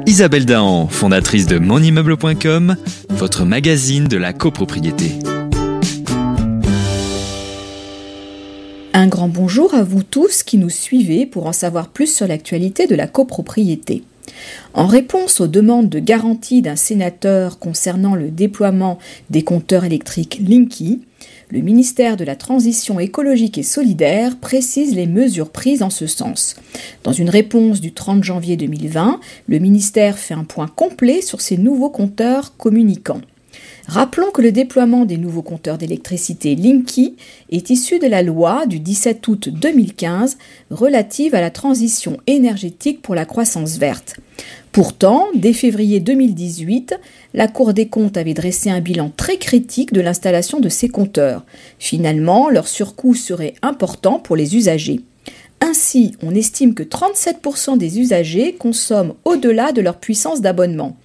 Isabelle Dahan, fondatrice de monimmeuble.com, votre magazine de la copropriété. Un grand bonjour à vous tous qui nous suivez pour en savoir plus sur l'actualité de la copropriété. En réponse aux demandes de garantie d'un sénateur concernant le déploiement des compteurs électriques Linky, le ministère de la Transition écologique et solidaire précise les mesures prises en ce sens. Dans une réponse du 30 janvier 2020, le ministère fait un point complet sur ces nouveaux compteurs communicants. Rappelons que le déploiement des nouveaux compteurs d'électricité Linky est issu de la loi du 17 août 2015 relative à la transition énergétique pour la croissance verte. Pourtant, dès février 2018, la Cour des comptes avait dressé un bilan très critique de l'installation de ces compteurs. Finalement, leur surcoût serait important pour les usagers. Ainsi, on estime que 37% des usagers consomment au-delà de leur puissance d'abonnement.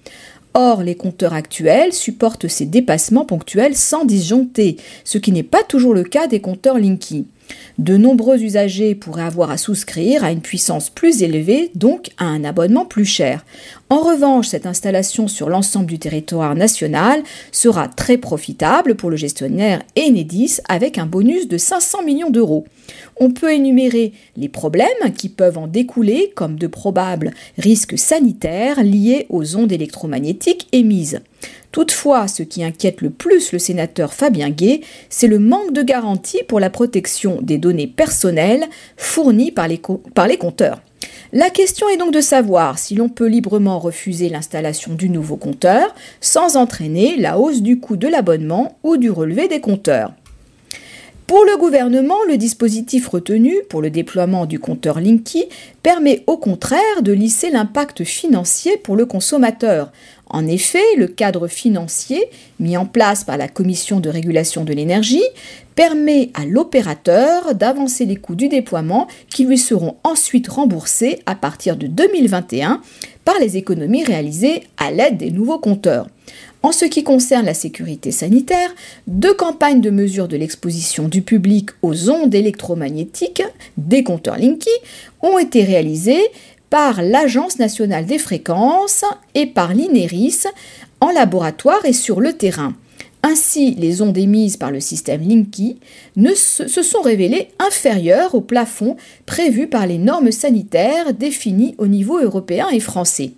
Or, les compteurs actuels supportent ces dépassements ponctuels sans disjoncter, ce qui n'est pas toujours le cas des compteurs Linky. De nombreux usagers pourraient avoir à souscrire à une puissance plus élevée, donc à un abonnement plus cher. En revanche, cette installation sur l'ensemble du territoire national sera très profitable pour le gestionnaire Enedis avec un bonus de 500 millions d'euros. On peut énumérer les problèmes qui peuvent en découler comme de probables risques sanitaires liés aux ondes électromagnétiques émises. Toutefois, ce qui inquiète le plus le sénateur Fabien Gay, c'est le manque de garantie pour la protection des données personnelles fournies par les compteurs. La question est donc de savoir si l'on peut librement refuser l'installation du nouveau compteur sans entraîner la hausse du coût de l'abonnement ou du relevé des compteurs. Pour le gouvernement, le dispositif retenu pour le déploiement du compteur Linky permet au contraire de lisser l'impact financier pour le consommateur. En effet, le cadre financier mis en place par la Commission de régulation de l'énergie permet à l'opérateur d'avancer les coûts du déploiement qui lui seront ensuite remboursés à partir de 2021 par les économies réalisées à l'aide des nouveaux compteurs. En ce qui concerne la sécurité sanitaire, 2 campagnes de mesure de l'exposition du public aux ondes électromagnétiques des compteurs Linky ont été réalisées par l'Agence nationale des fréquences et par l'INERIS en laboratoire et sur le terrain. Ainsi, les ondes émises par le système Linky se sont révélées inférieures au plafond prévu par les normes sanitaires définies au niveau européen et français.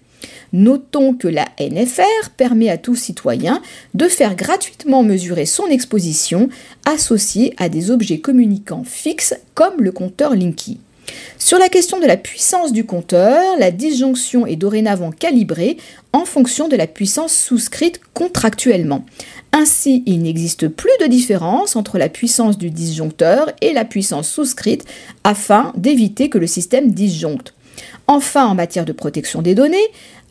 Notons que la NFR permet à tout citoyen de faire gratuitement mesurer son exposition associée à des objets communicants fixes comme le compteur Linky. Sur la question de la puissance du compteur, la disjonction est dorénavant calibrée en fonction de la puissance souscrite contractuellement. Ainsi, il n'existe plus de différence entre la puissance du disjoncteur et la puissance souscrite afin d'éviter que le système disjoncte. Enfin, en matière de protection des données,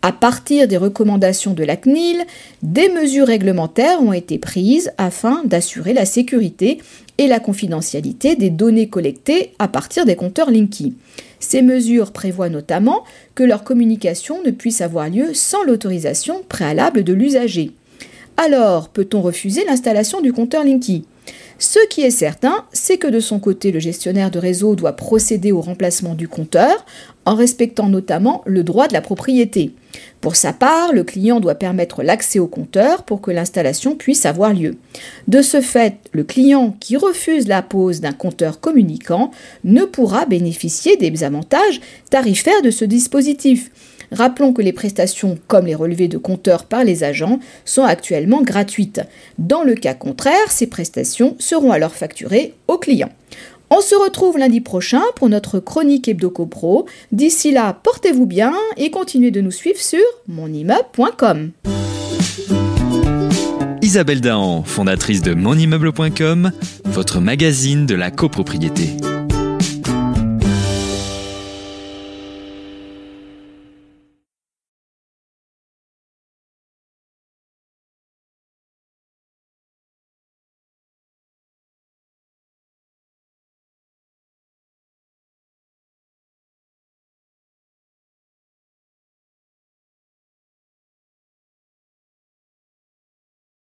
à partir des recommandations de la CNIL, des mesures réglementaires ont été prises afin d'assurer la sécurité et la confidentialité des données collectées à partir des compteurs Linky. Ces mesures prévoient notamment que leur communication ne puisse avoir lieu sans l'autorisation préalable de l'usager. Alors, peut-on refuser l'installation du compteur Linky ? Ce qui est certain, c'est que de son côté, le gestionnaire de réseau doit procéder au remplacement du compteur en respectant notamment le droit de la propriété. Pour sa part, le client doit permettre l'accès au compteur pour que l'installation puisse avoir lieu. De ce fait, le client qui refuse la pose d'un compteur communicant ne pourra bénéficier des avantages tarifaires de ce dispositif. Rappelons que les prestations comme les relevés de compteurs par les agents sont actuellement gratuites. Dans le cas contraire, ces prestations seront alors facturées aux clients. On se retrouve lundi prochain pour notre chronique Hebdo Copro. D'ici là, portez-vous bien et continuez de nous suivre sur monimmeuble.com. Isabelle Dahan, fondatrice de monimmeuble.com, votre magazine de la copropriété.